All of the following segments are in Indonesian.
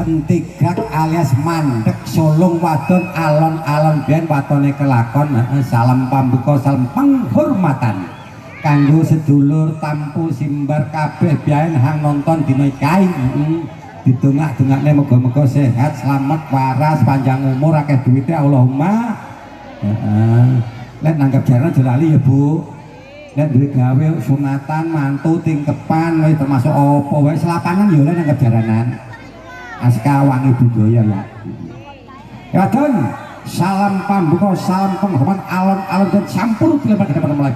Berhenti alias mandek sulung wadon alon-alon biyen watone kelakon. Salam pambuka salam penghormatan kanggo sedulur tampu simbar kabeh biyen hang nonton dina iki. Ditungak-tungakne muga-muga sehat selamat waras panjang umur akeh duwite Allahumma. Lek nanggap jaran aja lali ya Bu. Lek duwe gawe sunatan mantu tingkepan wis termasuk apa wae selapanan ya lek nanggap jaranan. Aska wangi budaya ya. Ya don, salam pambuka, salam penghormatan alon-alon dan campur dilempar ke depan mulai.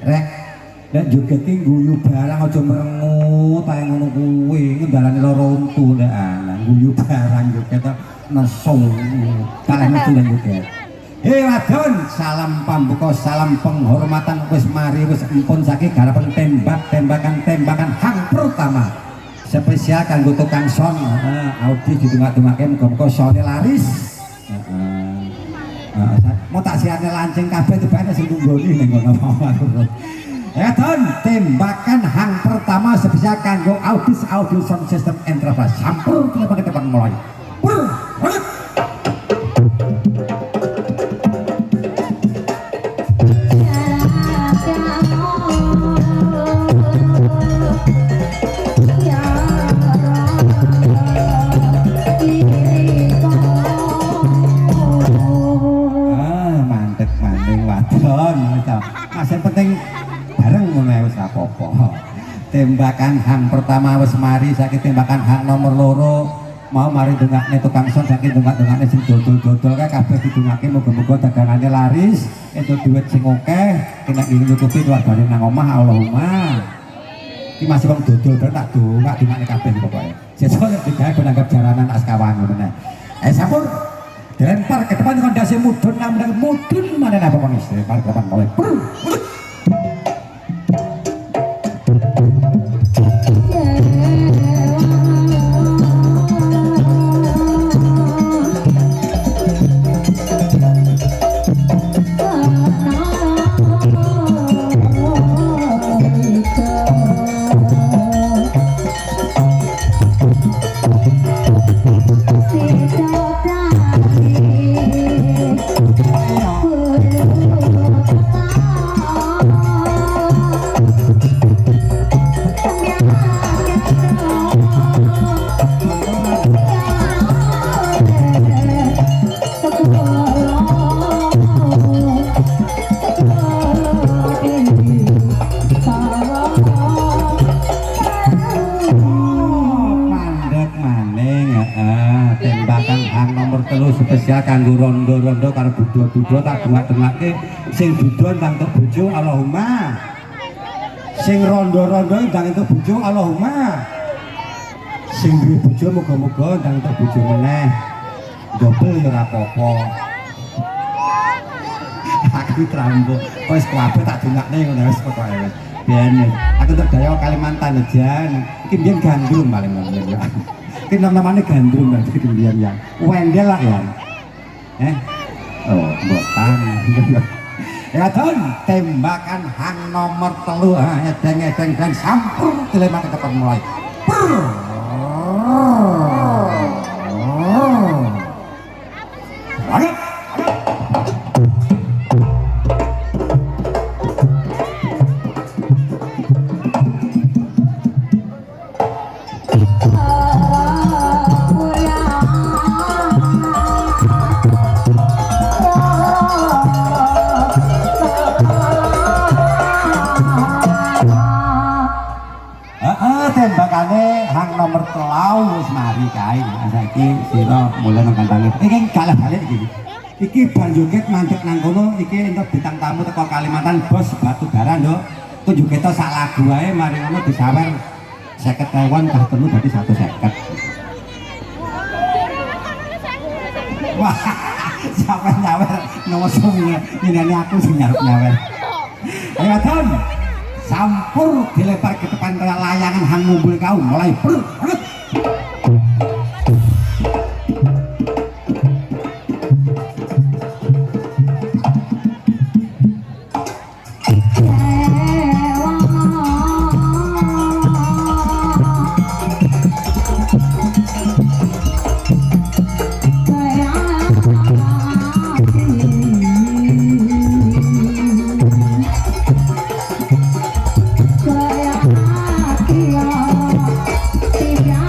Rek dan juga guyu barang aja merengut ae ngono kuwi ngendalane lara untu nek ana guyu barang juga ta nesung kalih itu lan juga. Wadon salam pambuka salam penghormatan wis mari wis empun saking garapan tembakan hang pertama spesial kanggo tukang son Audi ditungak-tungake muga-muga sone laris mau tak siane lancing kabeh tibane sing tunggoni ning ngono mawon. Ya Don, tembakan hang pertama spesial kanggo Audis Audio Sound System Enterprise. Sampur kita pakai depan mulai. Mas yang penting bareng ngono wis apa-apa. Tembakan hang pertama wis mari, saiki tembakan hang nomor loro mau mari dongakne tukang son, saiki dongak-dongakne sing dodol-dodol kae kabeh didongake muga-muga dagangane laris, entuk duit sing akeh, kena nyukupi keluargane nang omah Allahumma. Iki masih wong dodol tak dongak-dongakne kabeh pokoke. Sesuk nek digawe ben anggap jaranan askawan ngono nek. Sampun dilempar ke depan kondasi mudun namun mudun mana apa bang istri lempar ke depan mulai spesial kanggo rondo-rondo karo budo-budo tak dongak-dongake sing budo ndang entuk bojo Allahumma, sing rondo-rondo ndang entuk bojo Allahumma, sing duwe bojo muga-muga ndang entuk bojo meneh double ya ora apa-apa. Aku trambo wis kabeh tak dongakne ngono wis pokoke wis ben aku entuk daya Kalimantan aja iki mbiyen gandrung paling mbiyen ya. Iki namanya gandrung berarti kemudian ya wendel lah ya botan ya Don, tembakan hang nomor 3 edeng-edeng dan sampur dilempar ke depan mulai tembakane hang nomor 3 wis mari kae. Saiki sira mulai nang kantange. Iki kalah balik iki. Iki banjur mandek nang kono iki entuk bintang tamu teko Kalimantan Bos Batu Bara nduk. Tunjuk kita sak lagu wae mari ngono disawer 50.000 kah telu dadi 150. Wah, sampe nyawer ngosong ngene aku sing nyawer. Ayo Don. Sampur dilempar ke depan kaya layangan hang ngumpul kau mulai Yeah.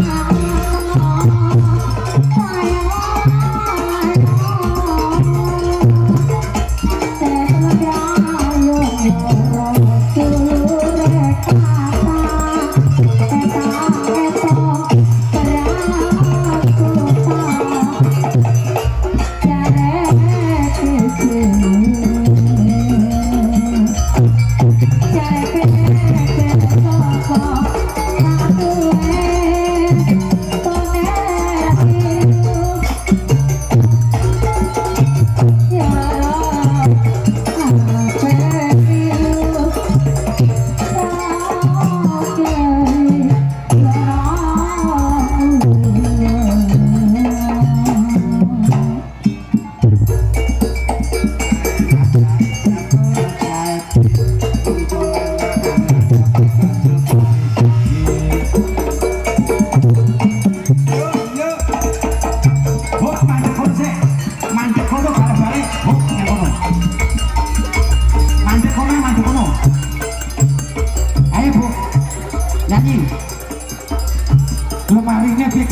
nyanyi lemarinya di